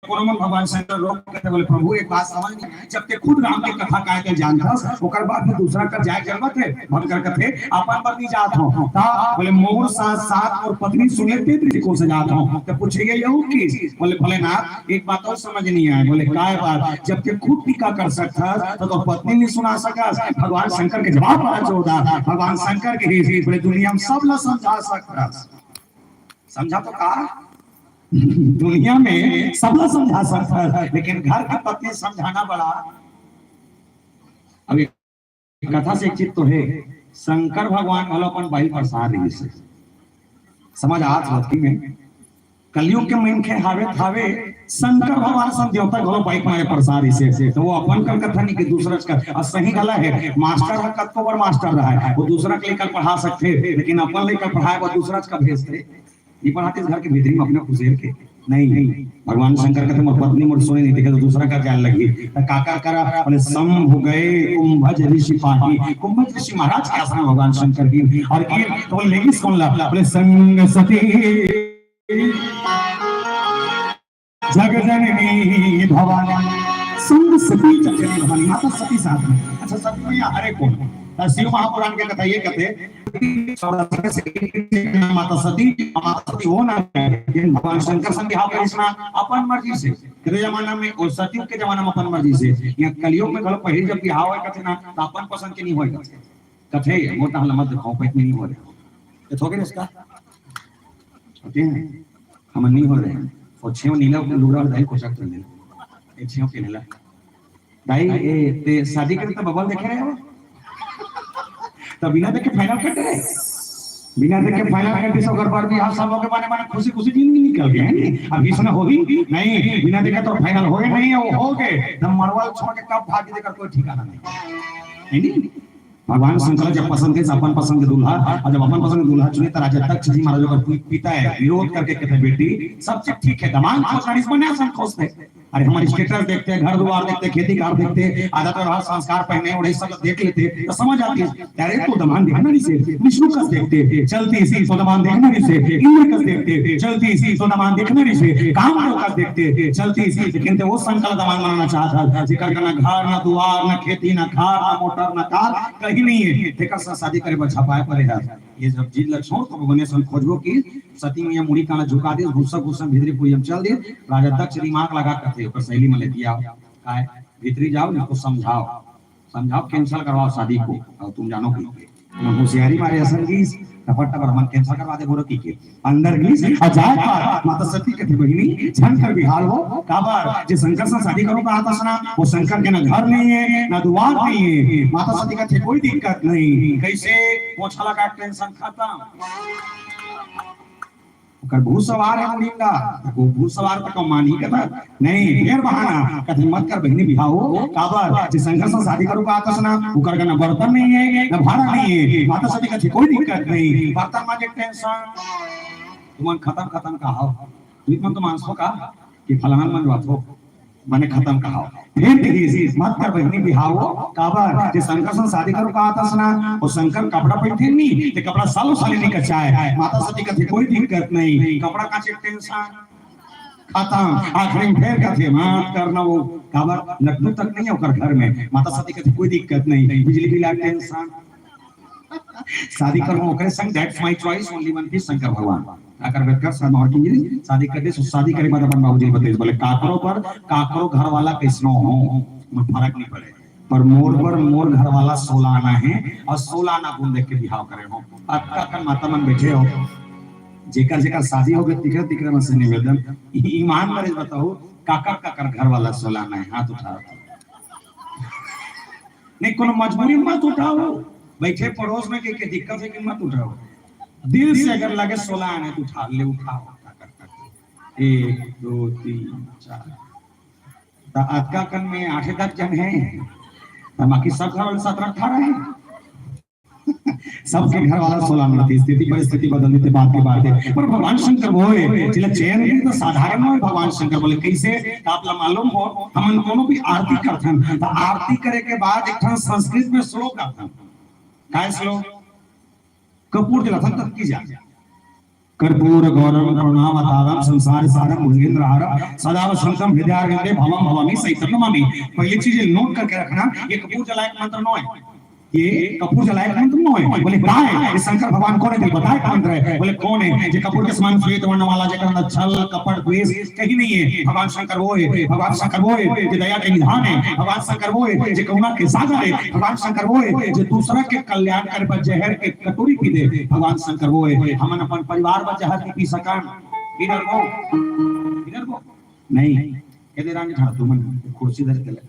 भगवान शंकर रोक कहते बोले प्रभु एक बात समझ नहीं आई, जब ते खुद राम के कथा काय के जानता ओकर बाद में दूसरा का जाय जरूरत है भक्त कर कथे अपन पर नहीं जात हो ता बोले मोर साथ साथ और पत्नी सुने ते को से जात हो तो पूछिए यहू की बोले भोलेनाथ एक बात और समझ नहीं आए बोले काय बात जब ते खुद टीका कर सकता तो पत्नी नहीं सुना सका भगवान शंकर के जवाब बड़ा जोरदार भगवान शंकर के ही बोले दुनिया में सब ला समझा सकता समझा तो कहा दुनिया में सब समझा सकता है लेकिन घर की पत्नी समझाना बड़ा। अभी कथा से एक चीज तो है शंकर भगवान वाला अपन भाई प्रसाद रही से समझ आज भक्ति में कलयुग के मेन के हावे थावे शंकर भगवान सब देवता घरो बाइक मारे प्रसाद से तो वो अपन कर कथा नहीं कि दूसरा का सही गला है मास्टर का कत को बार मास्टर रहा है वो दूसरा के लेकर पढ़ा सकते लेकिन अपन लेकर पढ़ाए वो दूसरा का भेजते ये पढ़ाते घर के भीतरी में अपने खुशेर के नहीं भगवान शंकर कहते मोर पत्नी मोर सोने नहीं देखे तो दूसरा का जान लगी काका करा बोले सम हो गए कुंभज ऋषि पाही कुंभज ऋषि महाराज के आश्रम भगवान शंकर की और ये तो लेकिन कौन ला बोले संग सती जग जननी भवानी संग सती जग जननी भवानी माता सती साथ में अच्छा सती में हरे कौन शिव महापुराण के कथा ये कहते माता सती हो ना भगवान शंकर संग बिहाव कृष्णा अपन मर्जी से तेरे जमाना में और सती के जमाना में अपन मर्जी से यहाँ कलयुग में गलो पहले जब बिहाव है कथे ना तो अपन पसंद के नहीं होए कथे मोटा हल मत दिखाओ पे नहीं हो रहे ये थोड़े इसका ओके हम नहीं हो रहे और छेव नीला लूड़ा दाई को सकते हैं ये छेव के नीला दाई ए ते शादी करते तो बबल देखे रहे हो तब बिना देखे फाइनल कट रहे बिना देखे फाइनल कट सो घर पर भी आप सब लोग के माने माने खुशी खुशी जिंदगी निकल गए हैं अब इसमें होगी नहीं बिना देखे तो फाइनल हो गए नहीं वो हो गए दम मरवाल छोड़ के कब भाग देकर कोई ठिकाना नहीं भगवान शंकर जब पसंद थे अपन पसंद के दूल्हा और जब अपन पसंद के दूल्हा चुने तो राजा तक जी महाराज का पिता है विरोध करके कहते बेटी सब चीज ठीक है दमाग खोज बने सब खोजते अरे हमारी स्टेटस देखते हैं घर द्वार देखते हैं खेती कार देखते हैं आदत और संस्कार पहने और सब देख लेते तो समझ आती है अरे तो दमान देखना नहीं से विष्णु का देखते चलती सी तो दमान देखना नहीं से इंद्र का देखते चलती सी तो दमान देखना नहीं से काम का देखते चलती सी लेकिन वो संकल्प दमान बनाना चाहता था जिक्र करना घर ना द्वार ना खेती ना खार ना मोटर ना कार कहीं नहीं है देखा शादी करे बच्चा पाए पड़े है ये जब जीत लक्षण तो भगवान सन खोजबो की सती में मुड़ी काना झुका दे गुस्सा गुस्सा भीतरी पूजम चल दे राजा दक्ष दिमाग लगा करते ऊपर सहेली में ले दिया काय भीतरी जाओ इसको समझाओ कैंसिल करवाओ शादी को और तुम जानो कि होशियारी मारे असन की टपट पर मन कैंसिल करवा दे बोलो की के अंदर की अजायब माता सती के बहिनी छन कर बिहार हो काबर जे शंकर से शादी करो कहा था सुना वो शंकर के ना घर नहीं है ना द्वार नहीं है माता सती का थे कोई दिक्कत नहीं कैसे पोछला का टेंशन खत्म कर भू सवार है मुड़ींगा को भू सवार तक मानी कथा नहीं फिर बहाना कथे मत कर बहनी बिहाव हो काबर जे शंकर से शादी करो कहा था सुना उकर का ना बर्तन नहीं है ना भाड़ा नहीं है माता सती का कोई दिक्कत नहीं बर्तन में जे टेंशन तुमन खत्म कहा तुम तो मानसो का कि फलाना मन बात हो माने खत्म कहा फिर किसी मत कर बहनी बिहाव हो काबर जे शंकर से शादी करो कहा था सुना और शंकर कपड़ा पहनते नहीं ते कपड़ा सालों साल नहीं कच्चा है माता सती का कोई दिक्कत नहीं कपड़ा का टेंशन खत्म आखिरी फिर का थे माफ करना वो काबर लड्डू तक नहीं होकर घर में माता सती का कोई दिक्कत नहीं बिजली बिल टेंशन शादी करो ओकरे संग that's my choice only one piece Shankar भगवान अगर वेकर सनौर की शादी कर दे शादी करे बाद अपन बाबूजी बताइए बोले काकरो घर वाला कैसनो हो फर्क नहीं पड़े पर मोर घर वाला 16 आना है और 16 आना गुण देख के बिहाव करे हो अक्का का माता मन बैठे हो जेकर शादी हो गई तिकरे मन से निवेदन ईमान मरे बताओ काकर घर वाला 16 आना है हाथ उठाओ नहीं कोनो मजबूरी मत उठाओ बैठे पड़ोस में के दिक्कत है कि मत उठाओ दिल से अगर लगे 16 आने तो उठाओ 1 2 3 4 अक्का कन में 8-10 जन है बाकी सब घर वाले 17-18 है सबके घर वाला 16 में स्थिति परिस्थिति बदल देते बात के बात पर भगवान शंकर वो है जिला चयन नहीं तो साधारण हो भगवान शंकर बोले कैसे आप मालूम हो हम कोनो भी आरती करथन तो आरती करे के बाद एक संस्कृत में श्लोक आता है काय श्लोक कपूर जलाथन तक की जा कर्पूर गौरव करुणावतारम संसार सारम भुजगेंद्रहारम सदा वसंतम हृदयारविंदे भवम भवामी सहितं नमामि। पहली चीज नोट करके रखना, ये कपूर जलाए मंत्र नो है, ये कपूर जलाए मंत्र नो है। बोले क्या है ये? शंकर भगवान कौन है? बताए मंत्र है। बोले कौन है? जो कपूर के समान श्वेत वर्ण वाला, जेकर अंदर छल कपट द्वेष कहीं नहीं है। भगवान शंकर वो है, भगवान शंकर वो है जो दया के निधान है, भगवान शंकर वो है जो करुणा के सागर है, भगवान शंकर वो है जो दूसरा के कल्याण करे पर जहर के कटोरी पी दे, भगवान शंकर वो है हमन अपन परिवार में जहर पी सकन। इधर को नहीं के दे रानी ठा तुमन कुर्सी धर के ले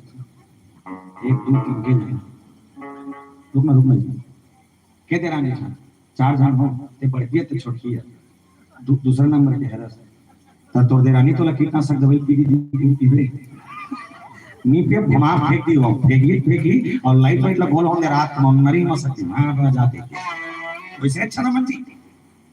1 2 3 के रुकना के दे रानी ठा 4 जन हो ते बड़की ते छोटकी है दूसरा नंबर के हरस त तोर दे रानी तो कीटनाशक दवाई पी दी नी पे घुमा फेंक दी वो फेंकी और लाइट वाइट गोल होने रात में नरी में सकती मां जाते वैसे अच्छा ना मनती।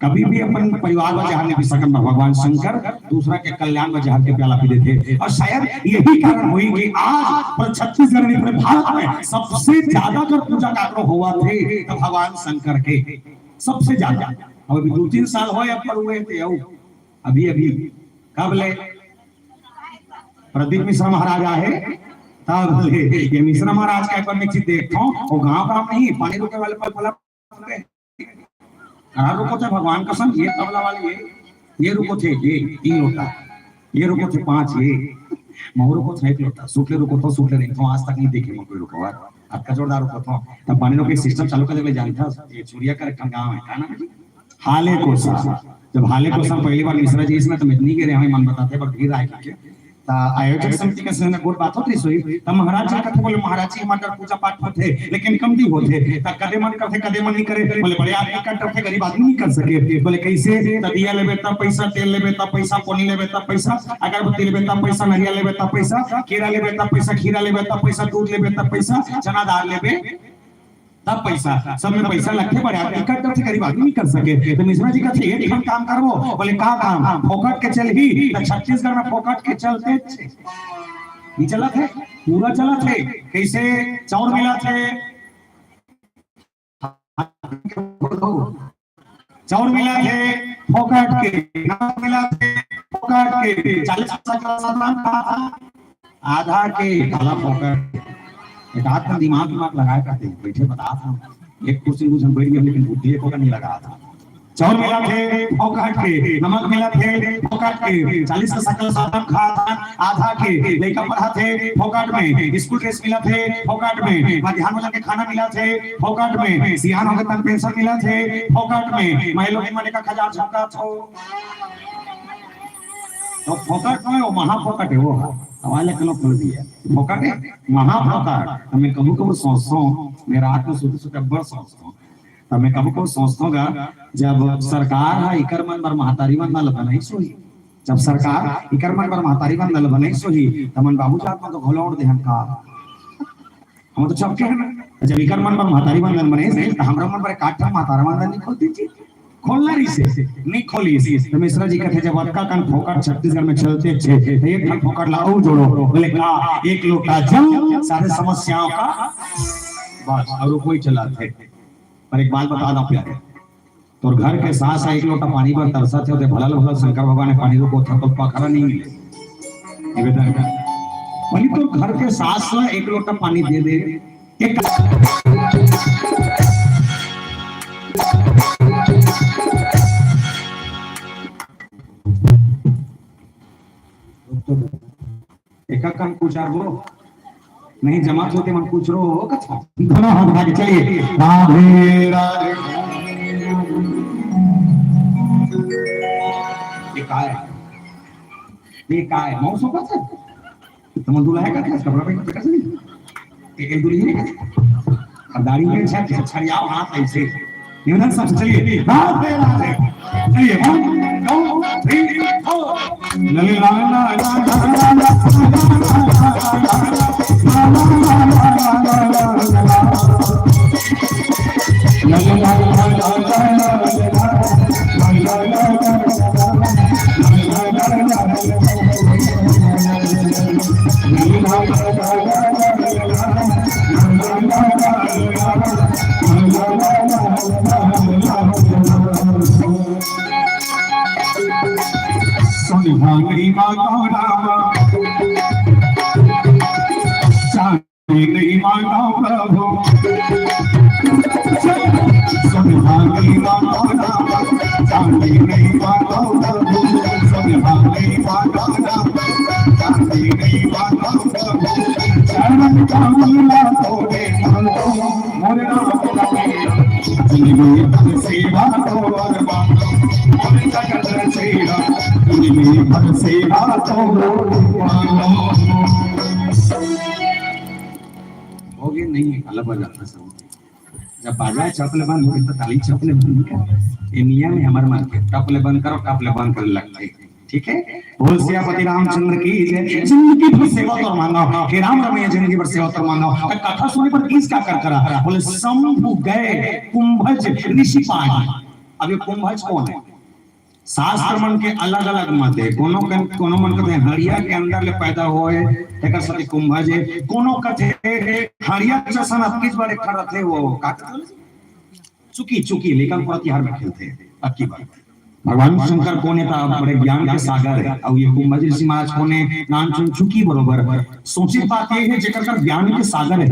कभी भी अपन परिवार में जहर नहीं पी सकन, भगवान शंकर दूसरा के कल्याण में जहर के प्याला पी देते। और शायद यही कारण हुई कि आज छत्तीसगढ़ में, पूरे भारत में सबसे ज्यादा अगर पूजा का हुआ थे तो भगवान शंकर के सबसे ज्यादा। अब अभी 2-3 साल हो पर हुए थे अभी कब ले प्रदीप मिश्रा महाराज आए तब ये मिश्रा महाराज का एक चीज देखो वो गाँव नहीं पानी रुके वाले पल पला रुको थे भगवान कसम, ये तबला वाले ये रुको थे ये 3 लोटा, ये रुको थे 5, ये मोहरो को 1 लोटा, सूखे रुको तो सूखे नहीं तो आज तक नहीं देखे कोई रुको यार। अब का जोरदार रुको तो तब पानी रोके सिस्टम चालू कर दे जानता ये चूड़िया का रखा गांव है का ना हाले को सा। जब हाले को सा पहली बार मिश्रा जी इसमें तो इतनी के रहे हमें मन बताते पर भीड़ आए के ता आयोजक समिति के संग गुड बात होती सोई त महाराज जी कथे बोले महाराज जी हमारे पूजा पाठ होते लेकिन कम दी होते त कदे मन करते कदे मन नहीं करे। बोले बड़े आदमी का करते गरीब आदमी नहीं कर सके। बोले कैसे? त दिया लेबे त पैसा, तेल लेबे त पैसा, पानी लेबे त पैसा, अगरबत्ती लेबे त पैसा, नरिया लेबे त पैसा, केरा लेबे त पैसा, खीरा लेबे त पैसा, दूध लेबे त पैसा, चना दाल लेबे तब पैसा, सब में पैसा लगते बड़े आदमी का करते गरीब आदमी नहीं कर सके। तो मिश्रा जी का थे एक काम करवो। बोले का काम? फोकट के चल ही तो छत्तीसगढ़ में फोकट के चलते नहीं चला थे, पूरा चला थे। कैसे? चाउर मिला थे, चाउर मिला थे फोकट के, नमक मिला थे फोकट के, 40 का सामान आधा के काला फोकट। एक हाथ में दिमाग लगाया करते बैठे बता था एक कुर्सी कुछ बैठ गए लेकिन बुद्धि को नहीं लगा था। चावल मिला थे फोकट के, नमक मिला थे फोकट के, 40 का सकल साधन खा आधा के, लड़का पढ़ा थे फोकट में, स्कूल ड्रेस मिला थे फोकट में, मध्याह्न भोजन के खाना मिला थे फोकट में, सियान होकर तन पेंशन मिला थे फोकट में, महिलाओं के मने का खजार झोंका छो तो फोकट में वो महाफोकट है वो हवाले कलो खोल दिया फोकट है महाफोकट। मैं कबू सोचता हूँ मेरा आत्मा सुध सुध बड़ सोचता हूँ तब मैं कबू सोचता हूँ जब सरकार है इकर मन बर महतारी मन नल बनाई सोही, जब सरकार इकर मन बर महतारी मन नल बनाई सोही तमन बाबू जात में तो घोलोड़ दे हम का हम तो चपके है ना। जब इकर मन बर महतारी मन नल बनाई तो हमरा मन बर काठा महतारा मन नहीं खोलती थी खोलना रही से नहीं खोली तो मिश्रा जी कहते जब अटका कन फोकट छत्तीसगढ़ में चलते थे तो एक कन फोकट लाओ जोड़ो। बोले का एक लोटा जल सारे समस्याओं का बस और कोई चला थे। पर एक बात बता दो प्यारे तो घर के साथ एक लोटा पानी पर तरसा थे तो भला भला शंकर भगवान ने पानी को था तो पखरा नहीं मिले निवेदन का वही तो घर के साथ एक लोटा पानी दे दे एक एका काम कुछ आरो नहीं जमा होते मन कुछ रो कथा दोनों हाथ भाग चलिए राधे राधे। ये काय मौसम का है तुम दुल्हा का क्या कपड़ा पे कैसे नहीं एक दुल्ही है दाढ़ी में छड़ियाओ हाथ ऐसे निवेदन सब चलिए राधे राधे चलिए 1 2 3 4 लले ला ला मांगो राम, चांदी नहीं मांगो प्रभु, सोनाली मांगो राम, चांदी नहीं मांगो प्रभु, सोनाली मांगो राम, चांदी नहीं मांगो प्रभु, चरण कमला तोड़े मांगो मोरे राम, जिंदगी भर सेवा तो वर मांगो मोरे जगत सेवा, जिंदगी भर सेवा तो मांगो। हो गया नहीं अलग हो जाता सब, जब बाजा चपले बंद हो तो ताली चपले बंद कर, ये नियम है हमारे मार्केट, टपले बंद करो टपले बंद कर लगता है, ठीक है। बोल सियापति रामचंद्र की जय। जिंदगी भर सेवा तो मांगा कि राम रमैया जिंदगी भर सेवा तो मांगा। कथा सुनने पर किस क्या कर करा, बोले शंभु गए कुंभज ऋषि पाए। अब ये कुंभज कौन है, शास्त्र मन के अलग अलग मत है, कोनो मन कहते हैं हरिया के अंदर ले पैदा होए एकर सती कुंभज है, कोनो कहते हरिया जैसा अबकी बार एक खड़ा थे वो का चुकी लेकिन पूरा तिहार में खेलते हैं अबकी बार। भगवान शंकर कोने था बड़े ज्ञान के सागर है, और ये कुंभज ऋषि महाराज कोने नाम चुन चुकी बरोबर। सोची बात ये है जेकर कर ज्ञान के सागर है,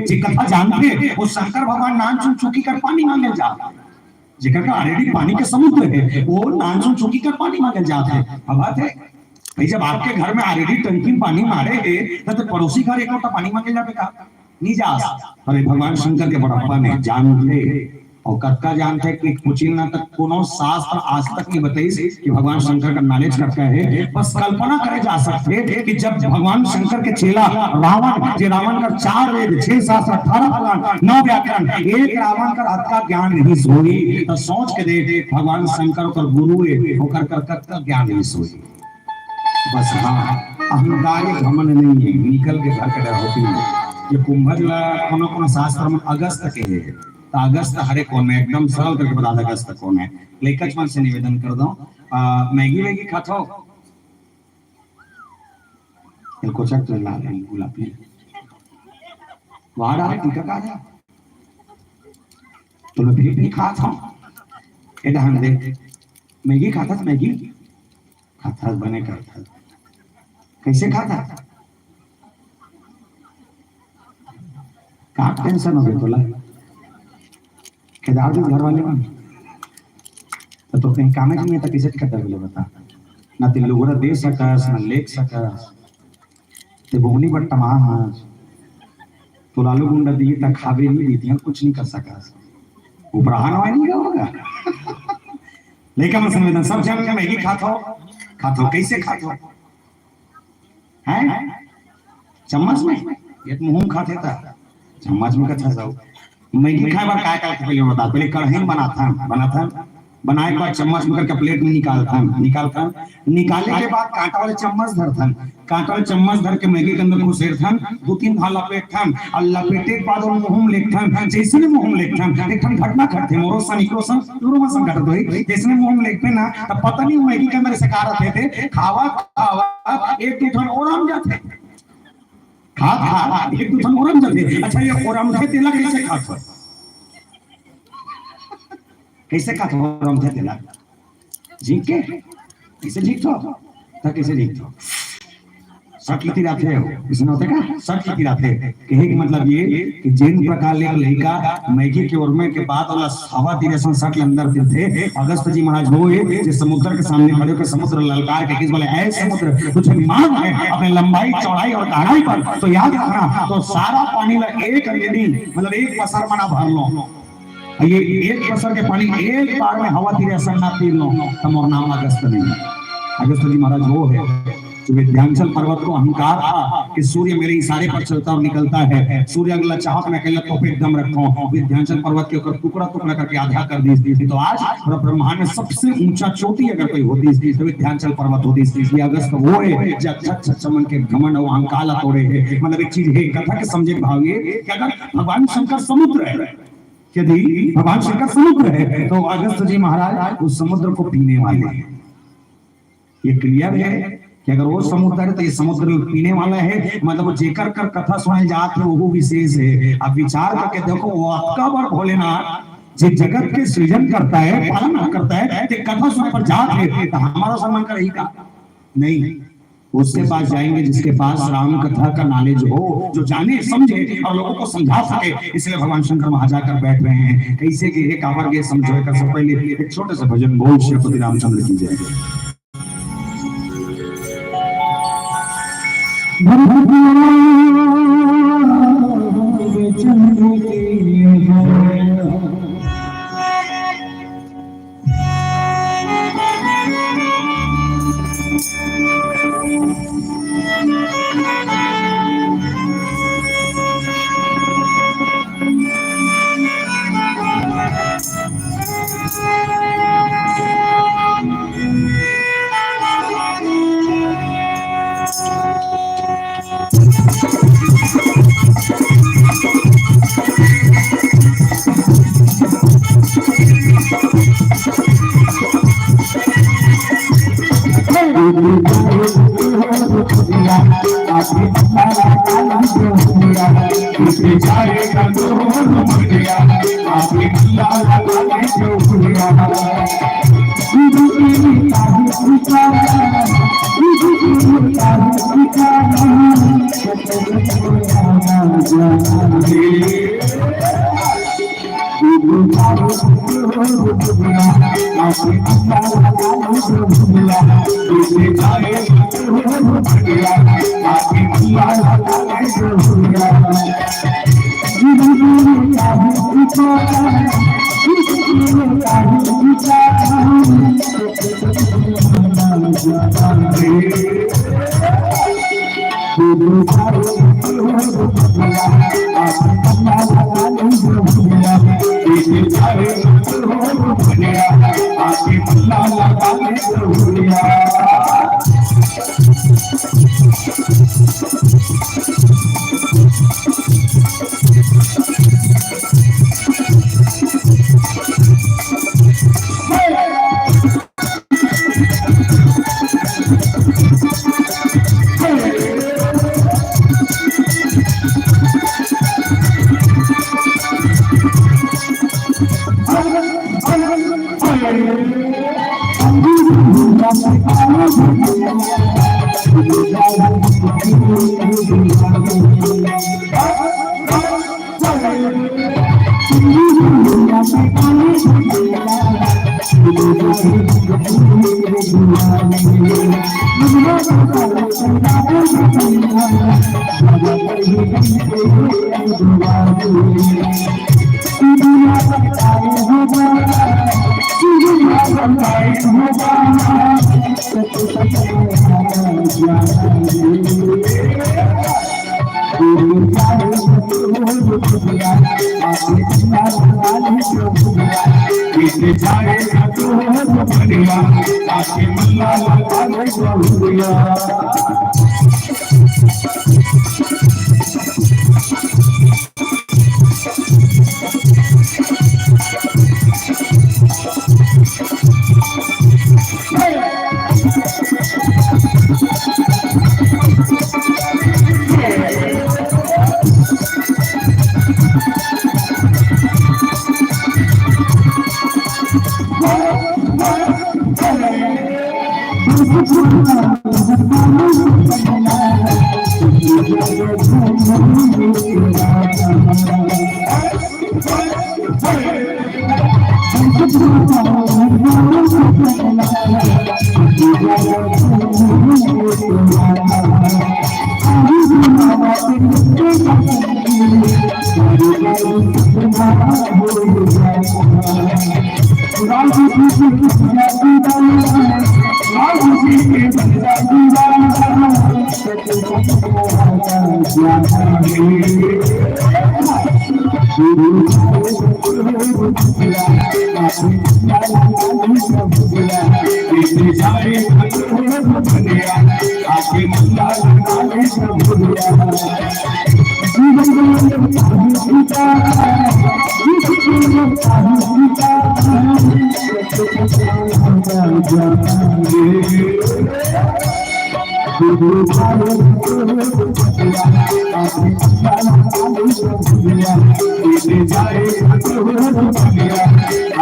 जे कथा जानते वो शंकर भगवान नाम चुन चुकी कर पानी मांगे जा, जेकर का ऑलरेडी पानी के समुद्र है वो नाम चुन चुकी कर पानी मांगे जाते हैं। अब बात है भाई जब आपके घर में ऑलरेडी टंकी पानी मारे है तो पड़ोसी घर एक लोटा पानी मांगे जाते का नहीं जा। अरे भगवान शंकर के बड़प्पा ने जानते और कक्का जानते कि कुछ ना तक कोनो शास्त्र आज तक नहीं बताई कि भगवान शंकर का नॉलेज कक्का है। बस कल्पना करे जा सकते कि जब भगवान शंकर के चेला रावण, जो रावण का 4 वेद 6 शास्त्र 18 पुराण 9 व्याकरण एक रावण का हाथ का ज्ञान नहीं सोई, तो सोच के दे भगवान शंकर का गुरु है होकर कक्का ज्ञान नहीं सोई। बस हाँ अहंकार घमंड नहीं है, निकल के घर के होती है। ये कुंभज कोनो शास्त्र में अगस्त के है, तो अगस्त हरे कौन है एकदम सरल करके बता दे अगस्त कौन है। लेकिन मन से निवेदन कर दो मैगी खातो इनको चक ला ले गुलाबी वाड़ा टीका का जा तो लो भी खाता हूं ए ढंग दे मैगी खाता बने करता कैसे खाता का टेंशन हो गया तोला केदार जी घर वाले में तो कहीं काम नहीं है किसे करता बोले बता ना ते लोगरा दे सकस ना लेख सकस ते बोगनी पर तमाम तो लालू गुंडा दी तक खावे नहीं देती कुछ नहीं कर सकस उपराहन वाई नहीं होगा। लेकिन मैं संवेदन सब जन के मैगी खातो कैसे खातो हैं चम्मच में ये मुंह खाते था चम्मच में कथा जाओ मैगी खाए बार काय पहले बता पहले कढ़ाई बनाए के बाद चम्मच में करके प्लेट में निकालता निकालने के बाद कांटा वाले चम्मच धरथन कांटा वाले चम्मच धर के मैगी के अंदर घुसेरथन 2-3 भाग लपेटथन और लपेटे के बाद मुंह में लेखथन जैसे मुंह में लेखथन एकठन घटना घटते मोरो सनिक्रोसन दूर में संघटत होई जैसे मुंह में लेखते ना तब पता नहीं मैगी के अंदर से कार रहते थे खावा एक दो ठन ओरम जाते खा एक दो ठन ओरम जाते। अच्छा ये ओरम थे तेला कैसे खात कैसे खात ओरम थे तेला झीक के कैसे झीक तो कैसे झीक तो सट लिखी रहते हो इसमें होते का सट लिखी रहते कहे कि मतलब ये कि जिन प्रकार ले लड़का मैगी के ओरमे के बाद वाला हवा दिरेशन सट के अंदर थे अगस्त जी महाराज होए जो समुद्र के सामने खड़े होकर समुद्र ललकार के किस बोले ऐ समुद्र तुझे मान है अपने लंबाई चौड़ाई और गहराई पर तो याद रखना तो सारा पानी ला एक यदि मतलब एक पसर मना भर लो ये एक पसर के पानी एक बार में हवा दिरेशन ना पी लो तो मोर नाम अगस्त नहीं। अगस्त जी महाराज वो है विंध्याचल पर्वत को अहंकार था कि सूर्य मेरे इशारे पर चलता और निकलता है, सूर्य अगला चाहत में अकेला तो पे एकदम रखो विंध्याचल पर्वत के ऊपर टुकड़ा करके आधा कर दी। तो आज ब्रह्मांड में सबसे ऊंचा चोटी अगर कोई होती तो विंध्याचल पर्वत होती। इसलिए अगस्त वो है जब चमन के घमंड और अहंकार तोड़े है। मतलब एक चीज है कथा के समझे भाव ये कि अगर भगवान शंकर समुद्र है यदि भगवान शंकर समुद्र है तो अगस्त जी महाराज उस समुद्र को पीने वाले हैं। ये क्लियर है कि अगर वो समुद्र है तो ये समुद्र पीने वाला है। मतलब जेकर कर कथा सुनाई जात है वो विशेष है। आप विचार करके देखो वो आपका बड़ भोलेनाथ जो जगत के सृजन करता है पालन करता है कथा सुनने पर जात है तो हमारा सम्मान करेगा नहीं। उसके पास जाएंगे जिसके पास राम कथा का नॉलेज हो, जो जाने समझे और लोगों को समझा सके। इसलिए भगवान शंकर वहां जाकर बैठ रहे हैं। कैसे कि एक आवर के समझो कर से पहले एक छोटे से भजन बोल श्रीपति रामचंद्र की जय।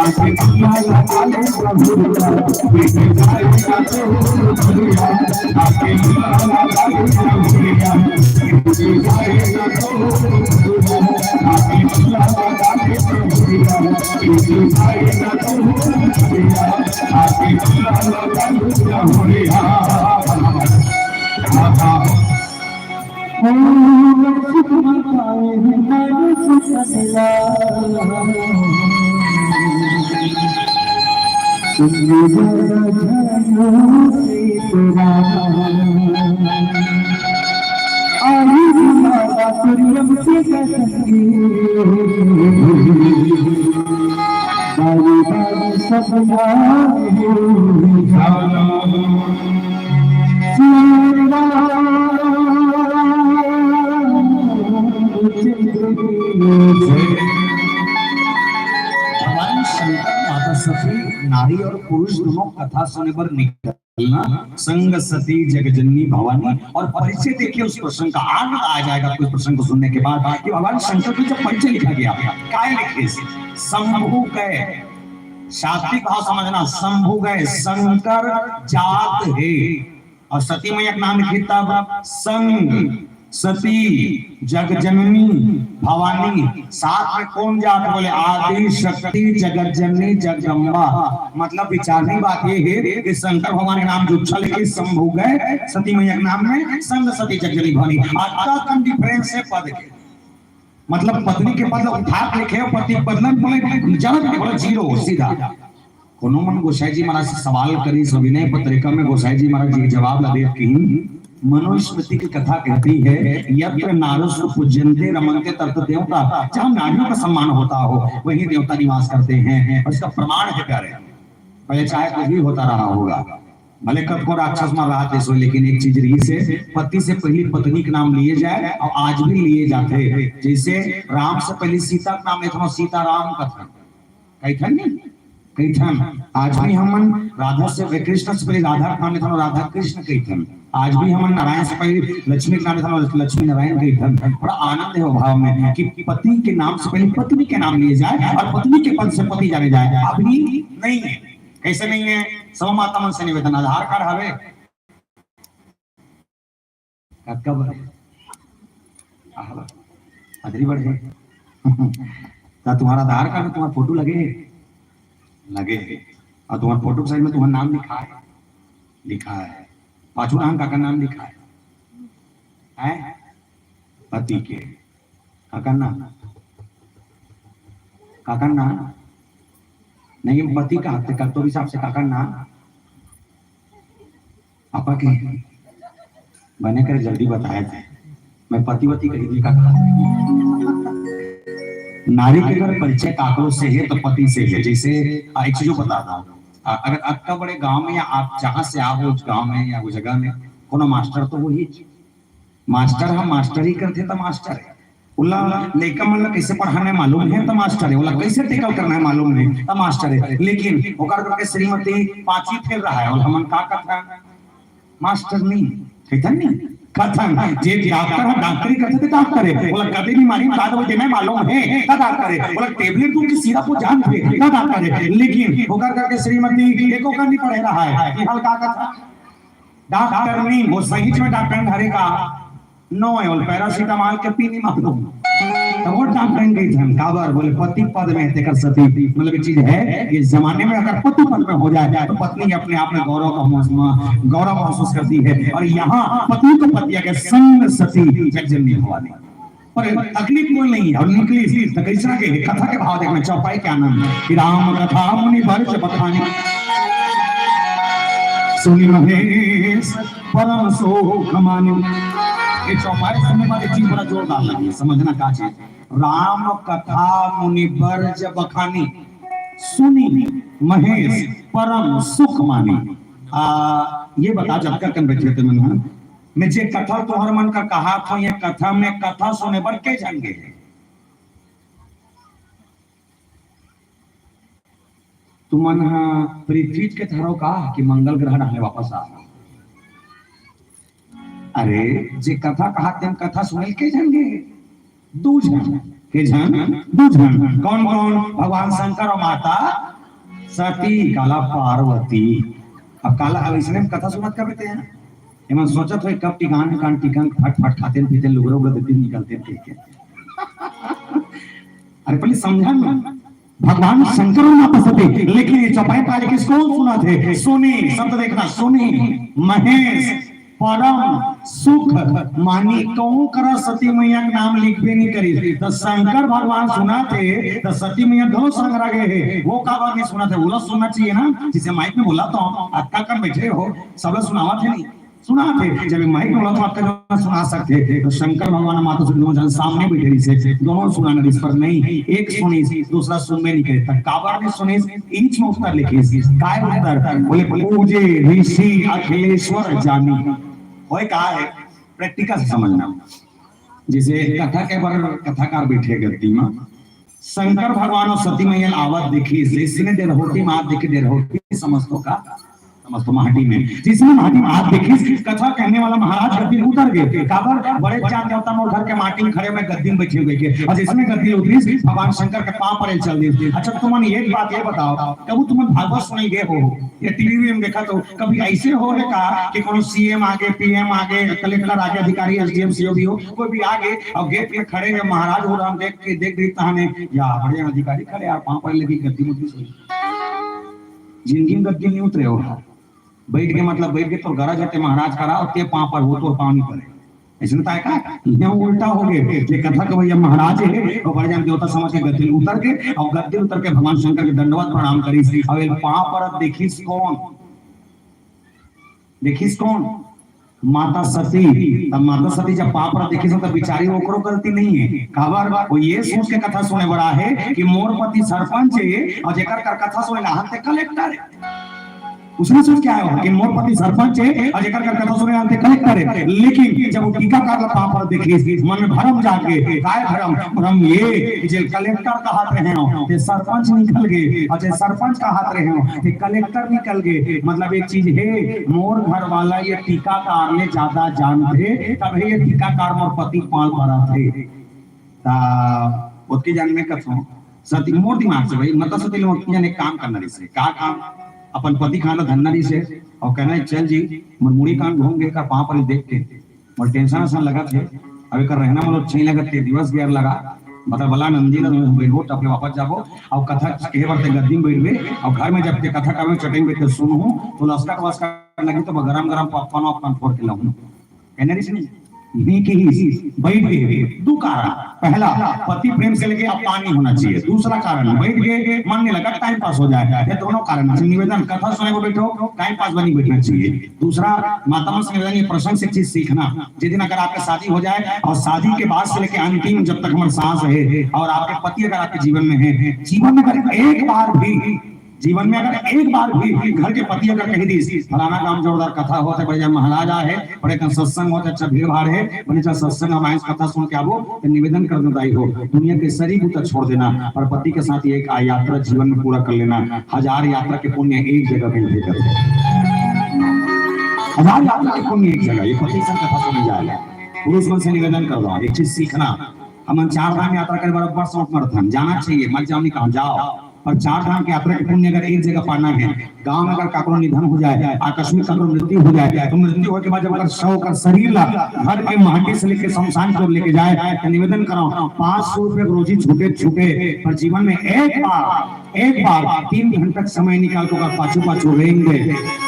आके अल्लाह लगा ले प्रभुरिया लेके जाएगा तो प्रभुरिया आके अल्लाह लगा ले प्रभुरिया लेके जाएगा तो प्रभुरिया आके अल्लाह लगा ले प्रभुरिया लेके जाएगा तो प्रभुरिया आके अल्लाह लगा ले प्रभुरिया भगवान शंकर माता सती नारी और पुरुष दोनों कथा सुनने पर निकलना संग सती जगजननी भवानी और परिचय देखिए उस प्रसंग का आनंद आ जाएगा कुछ प्रसंग को सुनने के बाद कि भगवान शंकर की जब परिचय लिखा गया काय लिखे शंभु गए शास्त्रीय भाव समझना शंभु गए शंकर जात है और सती मैया का नाम लिखी तब संग सती जगजननी भवानी साथ में कौन जात बोले आदि शक्ति जगत जननी जगदम्बा मतलब विचारने बात ये है कि शंकर भगवान के नाम जो उच्छल के शंभु गए सती मैया के नाम में संग सती जगजननी भवानी आता कम डिफरेंस है पद के मतलब पत्नी के पद उठा लिखे पति बदलन बोले जन्म बोले जीरो सीधा कोनो मन गोसाई जी महाराज से सवाल करी सविनय पत्रिका में गोसाई जी महाराज जी जवाब ला देव की मनुस्मृति की कथा कहती है यत्र नारस पूज्यन्ते रमन्ते तत्र देवता जहां नारियों का सम्मान होता हो वहीं देवता निवास करते हैं और इसका प्रमाण है प्यारे पहले चाहे कुछ भी होता रहा होगा भले कब को राक्षस मार रहा थे सो लेकिन एक चीज रही से पति से पहले पत्नी का नाम लिए जाए और आज भी लिए जाते जैसे राम से पहले सीता का नाम लेते सीताराम कथन कैथन नहीं कैथन आज भी हम राधा से कृष्ण से पहले राधा का नाम लेते राधा कृष्ण कैथन आज भी हम नारायण से पहले लक्ष्मी का नाम लेते लक्ष्मी नारायण कैथन बड़ा आनंद है भाव में कि पति के नाम से पहले पत्नी के नाम लिए जाए और पत्नी के पद से पति जाने जाए अभी नहीं है कैसे नहीं है सब माता मन से निवेदन आधार कार्ड हवे कब अदरी बढ़े तुम्हारा आधार कार्ड में तुम्हारा फोटो लगे और तुम्हारे फोटो के साइड में तुम्हारा नाम लिखा है पांचों नाम का नाम लिखा है पति के काका नाम नहीं पति का हत्या कर तो हिसाब से काका नाम पापा के बने कर जल्दी बताए थे मैं पतिवती कही थी काका नारी के अगर परिचय काकरों से है तो पति से है जैसे एक चीज बताता हूँ अगर आपका बड़े गांव में या आप जहां से आओ उस गांव में या उस जगह में कोनो मास्टर तो वही मास्टर हम मास्टर ही करते तो मास्टर है उला लेका मतलब कैसे पढ़ाने मालूम है तो मास्टर है उला कैसे टेकल करना है मालूम है तो मास्टर है लेकिन ओकर करके श्रीमती पांचवी फेर रहा है और हमन का कथा मास्टर नहीं कहता नहीं कथन जे डॉक्टर हम डॉक्टरी करते थे डॉक्टर है बोला कभी बीमारी बात हो मैं मालूम है का डॉक्टर है बोला टेबलेट तुम की सीधा को जान थे का डॉक्टर है लेकिन ओकर करके श्रीमती एको का नहीं पढ़ रहा है हाल का कथा डॉक्टर नहीं वो सही में डॉक्टर धरेगा नो है और पैरासीटामोल के पीनी मालूम तो वो डॉक्टर के धन काबर बोले पति पद में तेकर सती मतलब एक चीज है कि जमाने में अगर पति पद में हो जाए तो पत्नी अपने आप में गौरव महसूस करती है और यहाँ पति को पति के संग सती जगजननी भवानी पर तकलीफ मूल नहीं है और निकली तो कैसा के कथा के भाव देखना चौपाई क्या नाम है राम कथा मुनि भरत बखानी सुनी महेश परम सुख मानी ये चौपाई सुनने वाली चीज बड़ा जोरदार लगी समझना का चीज राम कथा मुनि बरज बखानी सुनी महेश परम सुख मानी ये बता जब तक बैठे थे मैं जे कथा तुम्हारे मन का कहा था ये कथा में कथा सुने पर के जाएंगे तुम पृथ्वी के थारो का कि मंगल ग्रह रहने वापस आ अरे जे कथा कहा तेम कथा सुनल के जाएंगे दू जन के जन दू जन कौन कौन भगवान शंकर और माता सती काला पार्वती। अब काला अब इसने कथा सुनत का बेटे हैं एमन सोचत हो कब टिकान फट फट खाते पीते लुगरो को दिन निकलते थे। अरे पहले समझा ना भगवान शंकर माता सती, लेकिन ये चौपाई पाले किसको सुना थे? सुनी शब्द देखना, सुनी महेश परम सुख मानी कहूं कर सती मैया का नाम लिखबे नहीं करी तो शंकर भगवान सुना थे तो सती मैया दोनों संग रह गए वो का बात नहीं सुना थे, बोला सुनना चाहिए ना। जिसे माइक में बोला तो अक्का कर बैठे हो सब सुनावा थे नहीं सुना थे, जब माइक में बोला तो आपका सुना सकते थे। तो शंकर भगवान माता से दोनों जन सामने बैठे से दोनों सुनाना इस पर नहीं, एक सुनी दूसरा सुनने नहीं करे काबर ने सुने इंच में उत्तर लिखे काय उत्तर बोले पूजे ऋषि अखिलेश्वर जानी होय का है प्रैक्टिकल से समझना। जैसे कथा के बारे में कथाकार बैठे गद्दी में शंकर भगवान और सती मैया आवत देखी इसने देर होती मात देखी देर होती समझतो का समझतो माटी में जिसमें माटी में हाथ देखी कथा कहने वाला महाराज गद्दी उतर गए काबर बड़े चांद देवता मोर घर के माटी में खड़े में गद्दी में बैठे हुए के और जिसमें गद्दी उतरी भगवान शंकर के पांव पर चल दी। अच्छा तुम एक बात ये बताओ कभी तुम भागवत सुने गए हो या टीवी में देखा तो कभी ऐसे हो है का कि कोनो सीएम आगे पीएम आगे कलेक्टर आगे अधिकारी एसडीएम सीओबी हो कोई भी आगे और गेट पे खड़े हैं महाराज हो रहा देख के देख हमें या बड़े अधिकारी खड़े यार पांव पर लगी गद्दी में जिंदगी में गद्दी नहीं उतरे हो बैठ के मतलब बैठ के तो गरा जाते महाराज करा और ते पांव पर हो तो पांव नहीं पड़े ऐसे ना का यहाँ उल्टा हो गए ये कथा के भैया महाराज है और बड़े जान देवता समझ के गद्दी उतर के और गद्दी उतर के भगवान शंकर के दंडवत प्रणाम करी और एक पांव पर देखिस कौन माता सती। तब माता सती जब पांव पर देखिस तो बेचारी ओकरो गलती नहीं है काबर वो ये सोच के कथा सुने बड़ा है कि मोर पति सरपंच है और जेकर कर कथा सुने ला कलेक्टर है उसने सोच क्या है कि मोर पति सरपंच है और जेकर कर कथा सुने आते कलेक्टर है। लेकिन जब वो टीका कर ला पांव पर देखी मन में भरम जाके काय भरम ये जे कलेक्टर का हाथ रहे हो ये सरपंच निकल गए और जे सरपंच का हाथ रहे हो ये कलेक्टर निकल गए। मतलब एक चीज है मोर घर वाला ये टीकाकार ने ज्यादा जानते तब ये टीकाकार मोर पति पाल पड़ा थे ता उसके जानने कथो सती मोर दिमाग से भाई मतलब सती लोग ने काम करना रही से का काम अपन पति खाना धन्ना से और कहना चल जी मुड़ी कान घूम गए का पांव पर देख के और टेंशन आसान लगा थे अभी कर रहना मतलब छह लगा थे दिवस गैर लगा मतलब बला नंदी ना बैठो अपने वापस जाबो और कथा कहे बरते गद्दी में बैठ गए और घर में जब कथा का चटनी बैठ के सुनूं तो लस्का वस्का लगी तो गरम गरम पॉपकॉर्न फोड़ के लाऊं कहने नहीं बैठ गए दो कारण पहला पति प्रेम से लेके अब पानी होना चाहिए दूसरा कारण बैठ गए मन नहीं लगा टाइम पास हो जाएगा ये दोनों कारण निवेदन कथा सुने को बैठो टाइम पास बनी बैठना चाहिए। दूसरा माता से निवेदन ये प्रसंग से चीज सीखना जिस दिन अगर आपकी शादी हो जाए और शादी के बाद से लेके अंतिम जब तक हमारे सांस है और आपके पति अगर आपके जीवन में है जीवन में अगर एक बार भी जीवन में अगर एक बार भी घर के पति अगर कह दी फलाना काम जोरदार कथा होता है बड़े महाराजा है बड़े सत्संग होता अच्छा भीड़ भाड़ है बड़े सत्संग रामायण कथा सुन के आवो तो निवेदन कर देता ही हो दुनिया के शरीर को छोड़ देना और पति के साथ एक यात्रा जीवन में पूरा कर लेना। 1000 यात्रा के पुण्य एक जगह मिलते कर 1000 यात्रा के पुण्य एक जगह ये पति संग कथा सुनी जाएगा। पुरुष मन से निवेदन कर दो एक चीज सीखना हम 4 धाम यात्रा कर बराबर सौंप मरथन जाना चाहिए मत जाओ नहीं कहा जाओ और 4 धाम की यात्रा के पुण्य अगर एक जगह पाना है गांव में अगर काकरो निधन हो जाए आकस्मिक काकरो मृत्यु हो जाए तो मृत्यु होने के बाद जब अगर शव का शरीर ला घर के माटी से लेके शमशान की ओर लेके जाए तो निवेदन कराओ 500 रुपए रोजी छूटे पर जीवन में एक बार 3 घंटे तक समय निकाल कर पाछू रहेंगे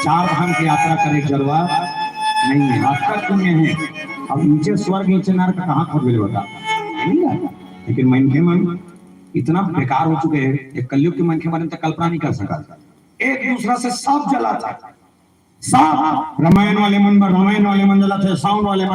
4 धाम की यात्रा करे जलवा नहीं है आपका पुण्य है। अब नीचे स्वर्ग नीचे नरक कहाँ खोज बता लेकिन मन के मन इतना बेकार हो चुके हैं एक कलयुग के मन के बारे में कल्पना नहीं कर सका एक दूसरा से सब जला था सब रामायण वाले मन जला थे साउंड वाले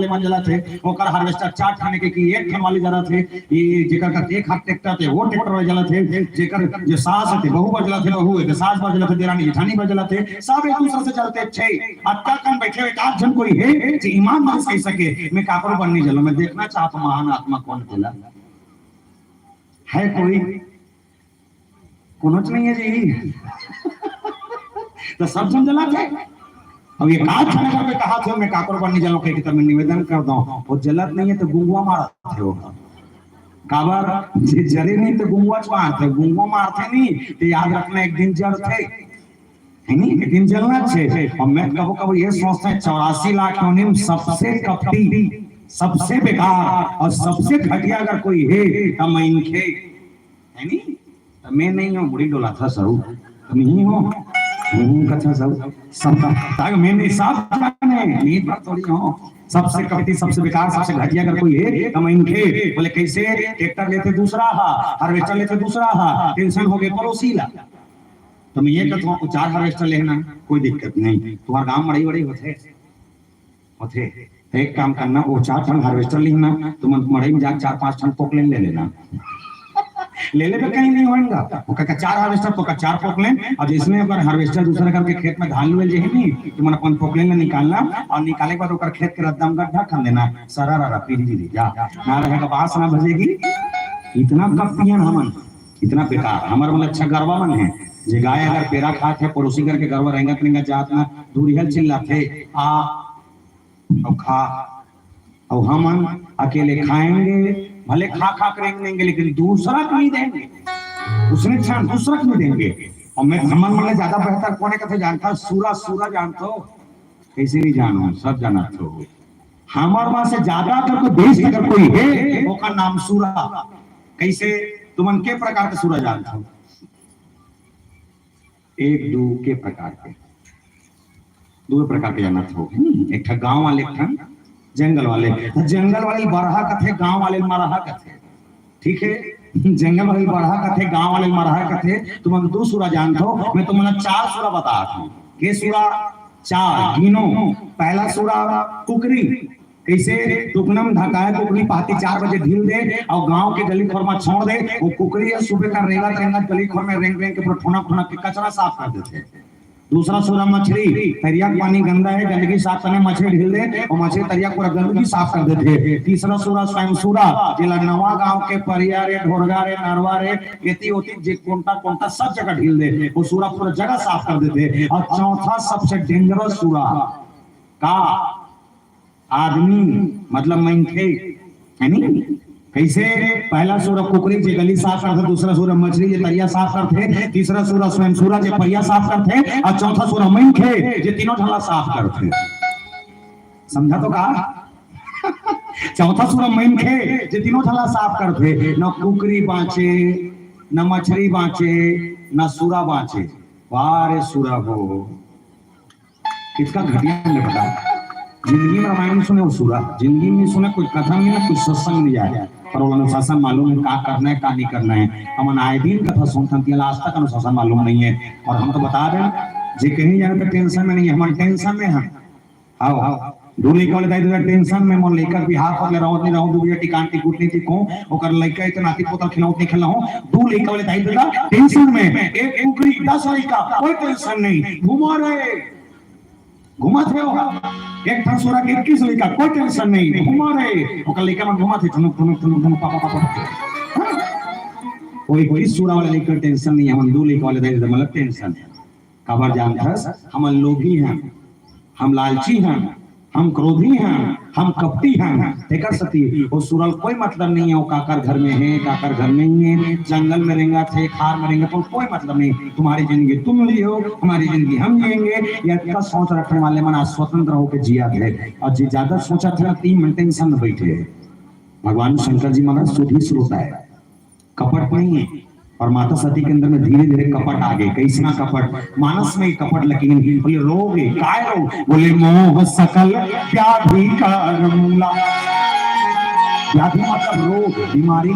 मन जला थे ओकर हार्वेस्टर 4 खाने के की एक खान वाले जला थे ये जेकर का एक हाथ ट्रैक्टर थे वो ट्रैक्टर वाले जला थे जेकर जे सास थे बहू बजला थे बहू के सास बजला थे देरानी जेठानी बजला थे सब एक दूसरे से चलते छे अक्का कान बैठे हुए 8 जन कोई है जे ईमानदार कह सके मैं काकरो बनने चलो मैं देखना चाहता महान आत्मा कौन थिला है कोई नहीं है जी तो सब जन जला थे। अब ये काट में कहा थे मैं काकर बनने जलो कह के मैं निवेदन कर दूं वो जलत नहीं है तो गुंगवा मारा थे वो काबर जे जरे नहीं तो गुंगवा मारते, गुंगवा मारते नहीं तो याद रखना एक दिन जड़ थे, है नहीं, एक दिन जलना छे। और मैं कबो कबो ये सोचता है 84 लाख में सबसे कपटी, सबसे बेकार और सबसे घटिया अगर कोई है तो मैं इनके, है नहीं, तो मैं नहीं हूँ, बुरी डोला था सब तुम ही हो, कथा सब ताकि मैंने सब जाने ये बात थोड़ी हो, सबसे कपटी सबसे बेकार सबसे घटिया अगर कोई है तो मैं इनके। बोले कैसे? ट्रैक्टर लेते दूसरा हा, हार्वेस्टर लेते दूसरा हा, टेंशन हो गए पड़ोसी ला। तो मैं ये कहता हूँ 4 हार्वेस्टर लेना कोई दिक्कत नहीं, तुम्हारा गांव बड़ी बड़ी होते होते एक काम करना, वो 4 टन हार्वेस्टर लेना, तुम मड़ई में जाकर 4-5 टन पोकलेन ले लेना, ले ले तो कहीं नहीं होगा। वो कहता 4 हार्वेस्टर तो 4 पोकलेन, और जिसमें अगर हार्वेस्टर दूसरे करके खेत में धान लुएल जे है नहीं तो मन अपन पोकलेन में निकालना, और निकाले के बाद ओकर खेत के रद्दम गड्ढा कर देना, सारा रा पीरी जी जा ना रहेगा, बास ना बजेगी। इतना कपियन हमन, इतना बेकार हमर मतलब अच्छा गरबा मन है जे गाय अगर पेरा खात है पड़ोसी घर के गरबा रहेगा तो जात ना दूर हल चिल्लाते आ और खा, और हम अकेले खाएंगे, भले खा खा करेंगे लेकिन दूसरा को नहीं देंगे, उसने क्षण दूसरा को नहीं देंगे। और मैं हमन में ज्यादा बेहतर कौन है कथे जानता, सूरा सूरा जानते हो, कैसे नहीं जानो, सब जाना तो हमारे वहां से ज्यादा अगर कोई देश अगर कोई है उसका नाम सूरा। कैसे? तुमन के प्रकार के सूरा जानते हो? 1-2 के प्रकार के, 2 प्रकार के जानत हो। एक ठा गांव वाले, एक ठा जंगल वाले। जंगल वाले बरहा कथे, गांव वाले मरहा कथे, ठीक है? जंगल वाले बरहा कथे, गांव वाले मरहा कथे। तुम 2 सूरा जानते हो, मैं तुम्हें 4 सूरा बता दूं। के सूरा 4 गिनो। पहला सूरा कुकरी, कैसे? टुकनम ढकाए कुकरी पाती 4 बजे ढील दे और गांव के गली खोर में छोड़ दे, वो कुकरी सुबह का रेंगा रेंगा गली खोर में रेंग रेंग के ठोना ठोना के कचरा साफ कर देते। दूसरा सूरा मछली, तरिया पानी गंदा है, गंदगी साफ करने मछली ढील दे और मछली तरिया पूरा गंदगी साफ कर देते। तीसरा सूरा स्वयं सूरा, जिला नवा गांव के परिया रे, ढोरगा रे, नरवा रे, एती ओती जे कोंटा कोंटा सब जगह ढील दे, वो सूरा पूरा जगह साफ कर देते। और चौथा सबसे डेंजरस सूरा का आदमी, मतलब मनखे, है नहीं? कैसे? पहला सूरा कुकरी जे गली साफ करते, दूसरा सूरा मछली जे तरिया साफ करते, तीसरा सूरा स्वयं सूरा जे परिया साफ करते, और चौथा सूरा मनखे जे तीनों ढला साफ करते। समझा तो का? चौथा सूरा मनखे जे तीनों ढला साफ करते, न कुकरी बाँचे, न मछली बाँचे, न सूरा बाँचे। वारे सूरा हो, किसका घटिया ने बताया? जिंदगी में रामायण सुने वो सूरा, जिंदगी में सुने कोई कथा नहीं ना, कोई सत्संग नहीं आया, पर वो अनुशासन मालूम है, क्या करना है क्या नहीं करना है। हम आए दिन कथा सुनते हैं, आज तक अनुशासन मालूम नहीं है। और हम तो बता रहे हैं जे कहीं जाने पे टेंशन में नहीं है, हमारे टेंशन में हम आओ आओ दूल्हे वाले दाई टेंशन में मन लेकर बिहार पर ले रहूं नहीं रहूं, दूल्हे टिकान टिकट नहीं टिको, ओकर लइका इतना नाती पोतल खिलाऊं नहीं खिलाऊं, दूल्हे वाले दाई टेंशन में। एक कुकरी 10 लइका कोई टेंशन नहीं, घुमा रहे घुमाते हो। एक ठन सूरा के 21 लइका कोई टेंशन नहीं, घुमा रहे ओकर लइका मन घुमाते ठुनुक ठुनुक ठुनुक ठुनुक पापा पापा। कोई सूरा वाला लइका टेंशन नहीं, हम दो लइका वाले दाई मतलब टेंशन है। खबर जानथस हम लोभी हैं, हम लालची हैं, हम क्रोधी हैं, हम कपटी हैं। देखा सती वो सूरल कोई मतलब नहीं है, वो काकर घर में है काकर घर नहीं है, जंगल में रहेंगे थे खार में रहेंगे, तो कोई मतलब नहीं। तुम्हारी जिंदगी तुम जियो, हमारी जिंदगी हम जिएंगे। यह सोच रखने वाले मन आज स्वतंत्र होकर जिया थे, और जी ज्यादा सोचा था 3 मिनट इंसान बैठे। भगवान शंकर जी महाराज शुद्धि श्रोता है, कपट नहीं है। और माता सती के अंदर में धीरे धीरे कपट आ गए। कैसा कपट? मानस में कपट, लेकिन बोले रोग है, काय रोग? बोले मोह सकल व्याधि का मूला। व्याधि मतलब रोग, बीमारी।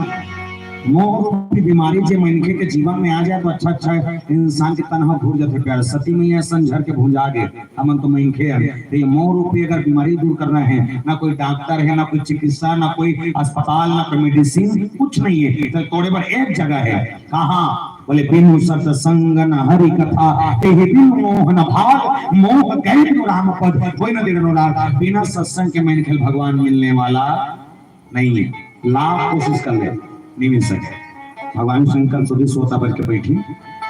मोह रूपी बीमारी जे मनखे के जीवन में आ जाए तो अच्छा अच्छा इंसान के तनहा भूल जाते प्यार। सती में यह संझर के भूल जागे हमन तो मनखे हैं। तो ये मोह रूपी अगर बीमारी दूर करना है, ना कोई डॉक्टर है, ना कोई चिकित्सा, ना कोई अस्पताल, ना कोई मेडिसिन, कुछ नहीं है। तो थोड़े बार एक जगह है, कहाँ? बोले बिनु सत्संग न हरि कथा, तेहि बिनु मोह न भाग, मोह गए बिनु राम पद, कोई न दिनो लाग। बिना सत्संग के मनखे भगवान मिलने वाला नहीं है। लाख कोशिश कर ले, नहीं मिल सके। भगवान शंकर सुधी सोता बन के बैठी,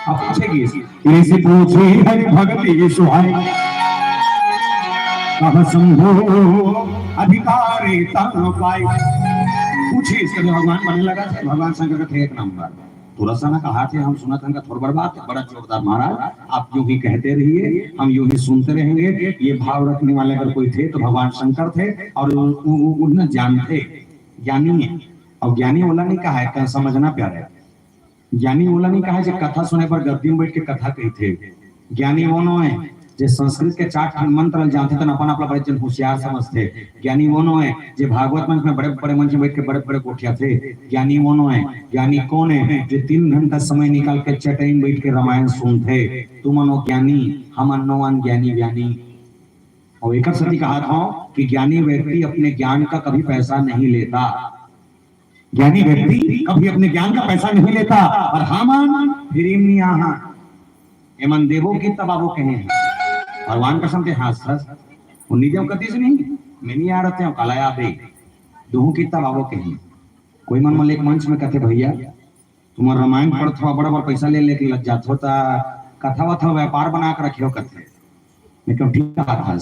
अब पूछेगी इसी पूछे हरि भक्ति सुहाई, कह संभो अधिकारी तन पाई। पूछी इसके लिए भगवान बनने लगा थे। भगवान शंकर थे एक नंबर। थोड़ा सा ना कहा थे, हम सुना था थोड़ा बड़ बात बड़ा जोरदार महाराज, आप यूं ही कहते रहिए, हम यूं ही सुनते रहेंगे। ये भाव रखने वाले अगर कोई थे तो भगवान शंकर थे, और उन्हें जानते ज्ञानी है। और ज्ञानी वाला नहीं कहा है, समझना प्यारे, ज्ञानी वाला नहीं कहा है कथा सुने पर गद्दी में बैठ के कथा कही थे। ज्ञानी वो नो है जे संस्कृत के 4 मंत्र जानते थे, अपन अपना बड़े जन होशियार समझते। ज्ञानी वो नो है जे भागवत मंच में बड़े बड़े मंच में बैठ के बड़े बड़े कोठिया थे। ज्ञानी वो नो है, ज्ञानी कौन है जो 3 घंटा समय निकाल के चटाई में बैठ के रामायण सुनते। तुम अनो ज्ञानी, हम अनो अनज्ञानी ज्ञानी। और एक सती कहा था कि ज्ञानी व्यक्ति अपने ज्ञान का कभी पैसा नहीं लेता। ज्ञानी व्यक्ति कभी अपने ज्ञान का पैसा नहीं लेता। और हम एमन देवो की तबाबो कहे हैं भगवान कसम के हाथ सस उन्हीं देव कति से नहीं मैं नहीं आ रहे कलाया दे दोहू की तबाबो कहे। कोई मन मन एक मंच में कहते भैया तुम्हारा रामायण पढ़त हो बड़ा बड़ा पैसा ले लेके लग जात होता, कथा वथा व्यापार बना के रखे हो कथे। मैं क्यों ठीक था,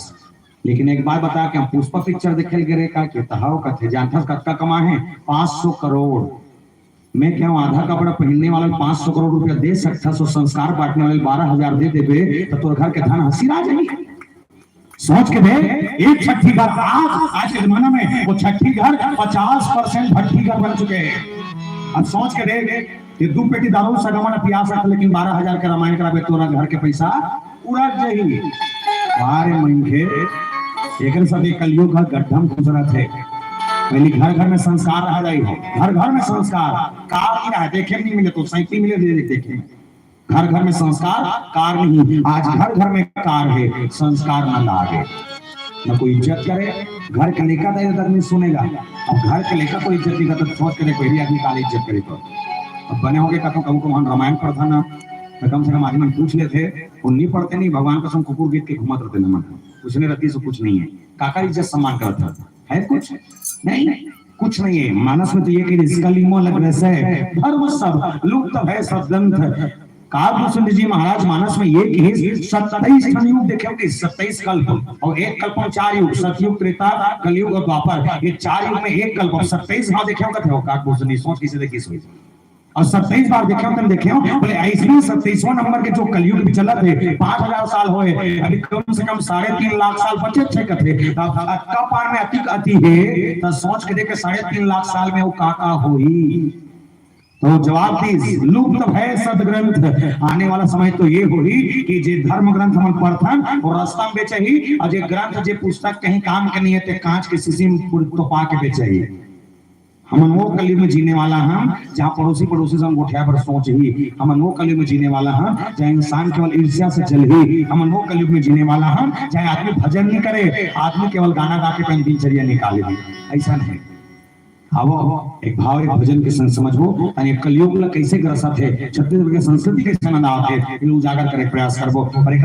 लेकिन एक बात बता के हम पुष्पा पिक्चर देखे गए का हो कथे जानता कत्ता कमा है 500 करोड़। मैं क्या आधा कपड़ा पहनने वाला 500 करोड़ रुपया दे सकता, सो संस्कार बांटने वाले 12,000 दे देवे तो घर के धन हंसी राज नहीं। सोच के दे, एक छठी घर आज के जमाना में वो छठी घर 50% भट्टी घर बन चुके हैं। अब सोच के दे ये 2 पेटी दारू सगमन पियास रख, लेकिन 12,000 का रामायण करावे तोरा घर के पैसा पूरा जाही। अरे मंगे एक सदी कलयुग का गड्ढा गुजरा थे। पहले घर घर में संस्कार रह जाई हो, घर घर में संस्कार कार नहीं रहा, देखे नहीं मिले तो साइकिल मिले देखे। घर घर में संस्कार कार नहीं, आज घर घर में कार है, संस्कार न लागे न कोई इज्जत करे। घर के लेकर तो आदमी सुनेगा, अब घर के लेकर कोई इज्जत नहीं करता तो सोच के पहली आदमी काले इज्जत करे। तो अब बने होंगे कथों कबू को रामायण पढ़ता ना, कम से कम आदमी मन पूछ लेते, वो नहीं पढ़ते नहीं भगवान कसम कुकुर गीत के घुमत रहते न मन पूछने रहती से कुछ नहीं है। काका इज्जत सम्मान करता है कुछ नहीं, कुछ नहीं है। मानस में तो ये कि कलिमो लग रहे है धर्म सब लुप्त है सब ग्रंथ। काव्य जी महाराज मानस में ये कि 27 युग देखे होंगे, 27 कल्प और एक कल्प में 4 युग, सतयुग त्रेता कलयुग और द्वापर, ये 4 युग में एक कल्प। 27 भाव देखे होगा थे काव्य सोच किसी देखी सोच और 27 बार देखे हो देखे हो बोले ऐसे 27वां नंबर के जो कलयुग भी चला थे 5000 साल होए, अभी कम से कम 3.5 लाख साल बचे थे कथे का पार में अति है तो सोच के देखे 3.5 लाख साल में वो काका होई। तो जवाब दी लुप्त है सदग्रंथ। आने वाला समय तो ये होई कि जे धर्म ग्रंथ हम पढ़थन और रास्ता में बेचे ही, और जे ग्रंथ जे पुस्तक कहीं काम के नहीं है ते कांच के शीशी में तो पा के बेचे ही। हम वो कलयुग में जीने वाला हम जहाँ पड़ोसी से हम गोठिया पर सोच ही। हम वो कलयुग में जीने वाला हम जहाँ इंसान केवल ईर्ष्या से जल ही। हम वो कलयुग में जीने वाला हम जहाँ आदमी भजन नहीं करे, आदमी केवल गाना गा के अपनी दिनचर्या निकाले भी। ऐसा नहीं। अब एक भाव एक भजन के संग समझबो और एक कलयुग कैसे ग्रसत है, छत्तीसगढ़ के संस्कृति कैसे मनाते उजागर करे प्रयास करबो। और एक